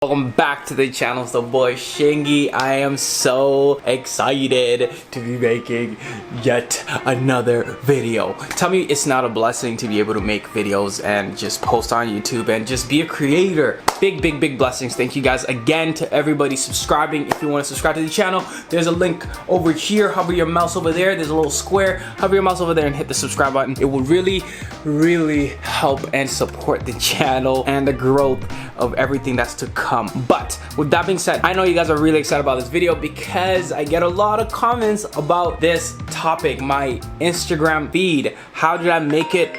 Welcome back to the channel. It's the boy Shingy. I am so excited to be making yet another video. Tell me it's not a blessing to be able to make videos and just post on YouTube and just be a creator. Big blessings. Thank you guys again to everybody subscribing. If you want to subscribe to the channel, there's a link over here. Hover your mouse over there. There's a little square. Hover your mouse over there and hit the subscribe button. It will really help and support the channel and the growth of everything that's to come. But with that being said, I know you guys are really excited about this video because I get a lot of comments about this topic, my Instagram feed. How did I make it?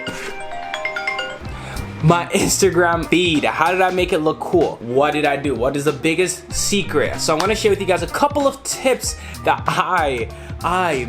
My Instagram feed. How did I make it look cool? What did I do? What is the biggest secret? So I'm gonna share with you guys a couple of tips that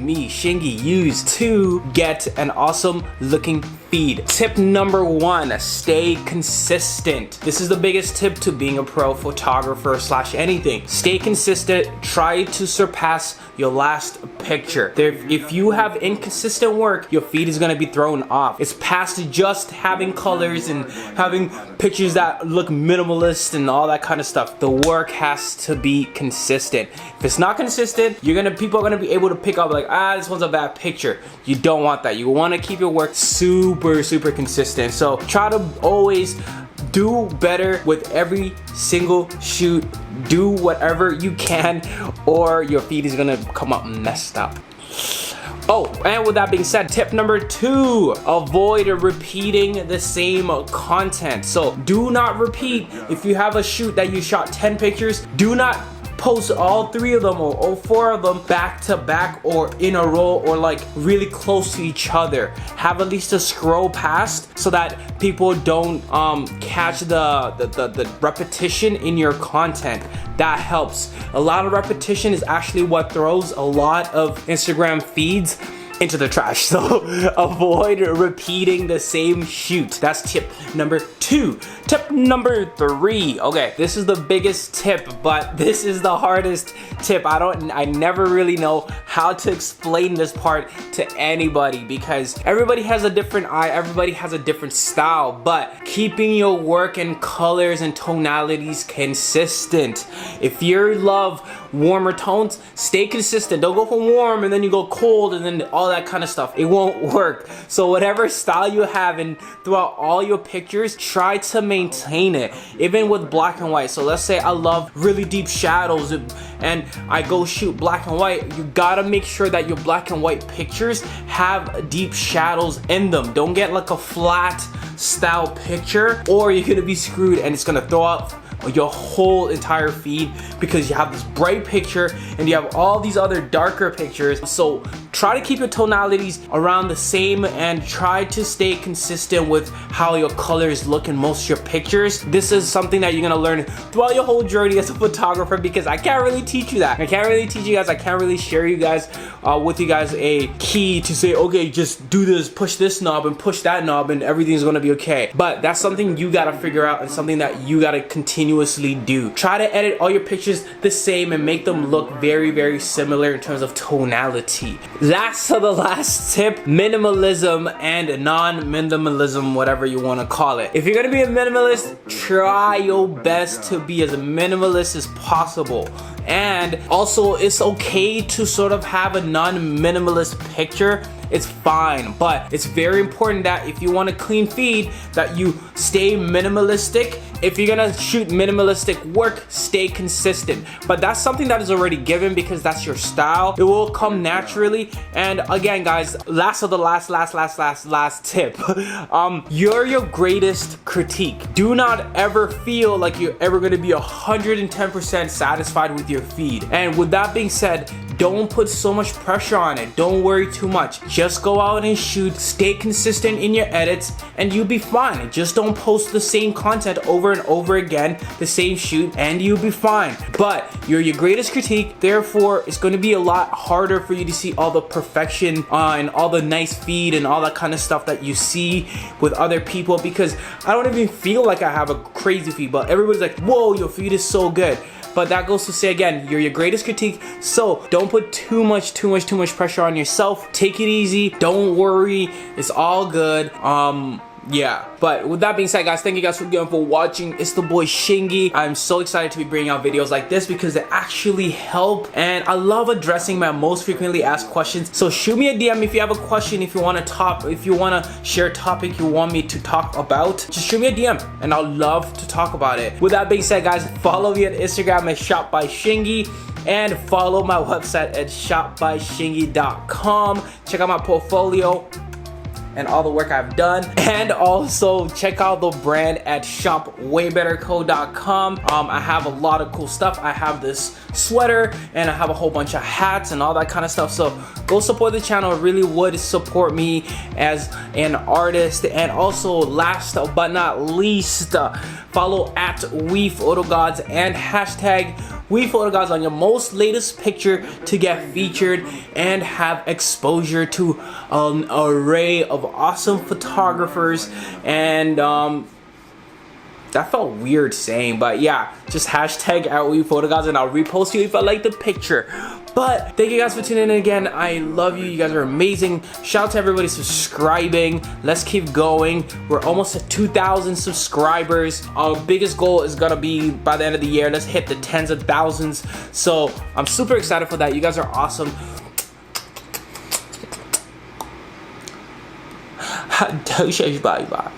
me, Shingy, use to get an awesome looking feed. Tip number one, stay consistent. This is the biggest tip to being a pro photographer / anything. Stay consistent. Try to surpass your last picture. If you have inconsistent work, your feed is gonna be thrown off. It's past just having colors and having pictures that look minimalist and all that kind of stuff. The work has to be consistent. If it's not consistent, people are gonna be able to pick up like, this one's a bad picture. You don't want that. You want to keep your work super consistent. So try to always do better with every single shoot. Do whatever you can or your feed is gonna come up messed up. Oh, and with that being said, tip number two, avoid repeating the same content. So do not repeat. If you have a shoot that you shot 10 pictures, do not post all 3 of them or all 4 of them back to back or in a row or like really close to each other. Have at least a scroll past so that people don't catch the repetition in your content. That helps. A lot of repetition is actually what throws a lot of Instagram feeds into the trash. So avoid repeating the same shoot. That's tip number 2. Tip number 3. Okay, this is the biggest tip, but this is the hardest tip. I never really know how to explain this part to anybody because everybody has a different eye, everybody has a different style, but keeping your work and colors and tonalities consistent. If you love warmer tones, stay consistent. Don't go from warm and then you go cold and then all that kind of stuff. It won't work. So whatever style you have and throughout all your pictures, try to maintain it, even with black and white. So let's say I love really deep shadows and I go shoot black and white. You gotta make sure that your black and white pictures have deep shadows in them. Don't get like a flat style picture or you're gonna be screwed and it's gonna throw out your whole entire feed because you have this bright picture and you have all these other darker pictures. So try to keep your tonalities around the same and try to stay consistent with how your colors look in most of your pictures. This is something that you're gonna learn throughout your whole journey as a photographer because I can't really teach you that. I can't really teach you guys. I can't really share you guys with you guys a key to say, okay, just do this, push this knob and push that knob and everything's gonna be okay. But that's something you gotta figure out and something that you gotta continuously do. Try to edit all your pictures the same and make them look very similar in terms of tonality. Last tip, minimalism and non-minimalism, whatever you want to call it. If you're gonna be a minimalist, try your best to be as minimalist as possible. And also, it's okay to sort of have a non-minimalist picture. It's fine, but it's very important that if you want a clean feed, that you stay minimalistic. If you're gonna shoot minimalistic work, stay consistent. But that's something that is already given because that's your style. It will come naturally. And again, guys, last tip. You're your greatest critique. Do not ever feel like you're ever gonna be 110% satisfied with your feed. And with that being said, don't put so much pressure on it. Don't worry too much. Just go out and shoot, stay consistent in your edits, and you'll be fine. Just don't post the same content over and over again, the same shoot, and you'll be fine. But you're your greatest critique, therefore it's going to be a lot harder for you to see all the perfection and all the nice feed and all that kind of stuff that you see with other people, because I don't even feel like I have a crazy feed, but everybody's like, whoa, your feed is so good. But that goes to say again, you're your greatest critique, so don't put too much pressure on yourself. Take it easy, don't worry, it's all good. yeah, but with that being said, guys, thank you guys again for watching. It's the boy Shingy. I'm so excited to be bringing out videos like this because they actually help, and I love addressing my most frequently asked questions. So shoot me a DM if you have a question, if you want to share a topic you want me to talk about, just shoot me a DM and I'll love to talk about it. With that being said, guys, follow me on Instagram at Shop by Shingy, and follow my website at shopbyshingy.com. Check out my portfolio and all the work I've done, and also check out the brand at shopwaybetterco.com. I have a lot of cool stuff. I have this sweater and I have a whole bunch of hats and all that kind of stuff, so go support the channel. It really would support me as an artist. And also, last but not least, follow at WePhotoGods and hashtag WePhotoGods on your most latest picture to get featured and have exposure to an array of awesome photographers. And that felt weird saying, but yeah, just hashtag at WePhotoGods and I'll repost you if I like the picture. But thank you guys for tuning in again. I love you. You guys are amazing. Shout out to everybody subscribing. Let's keep going. We're almost at 2,000 subscribers. Our biggest goal is gonna be by the end of the year, let's hit the tens of thousands. So I'm super excited for that. You guys are awesome. Bye bye.